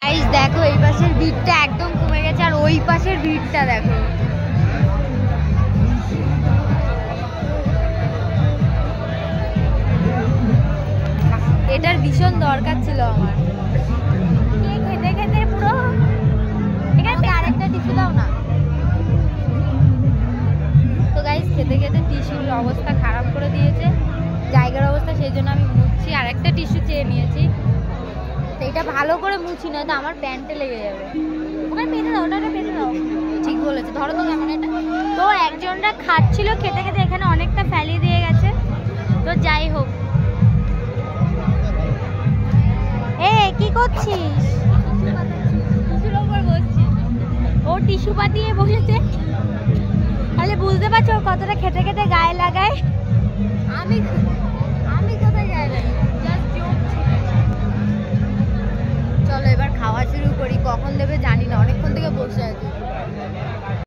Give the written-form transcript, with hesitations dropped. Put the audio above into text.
Guys দেখো এই পাশের ভিড়টা একদম কমে গেছে আর ওই পাশের ভিড়টা দেখো। এটার ভীষণ দরকার ছিল আমার। খেতে খেতে পুরো এখানে আরেকটা টিস্যু দাও না। তো গাইস খেতে খেতে টিস্যুর অবস্থা খারাপ করে দিয়েছে, জায়গার অবস্থা, সেই জন্য আমি মুছছি। আর একটা টিস্যু চেয়ে নিয়েছি, তো এটা ভালো করে মুছি না তো আমার প্যান্টে লেগে যাবে। ওখানে পেতে দাও, ওটা পেতে দাও। ঠিক বলেছে, ধরো তো কেমন এটা। তো একজনরা খাচ্ছিল খেতে খেতে, এখানে অনেকটা ফেলিয়ে দিয়ে গেছে। তো যাই হোক, এ কি করছিস? টিস্যুর ওপর বসছিস। ও টিস্যু পাতিয়ে বসেছে, তাহলে বুঝতে পারছো কতটা খেতে খেতে গায়ে লাগায়। আমি কোথায় গায়ে লাগাই? চলো এবার খাওয়া শুরু করি, কখন দেবে জানি না, অনেকক্ষণ থেকে বসে আছি।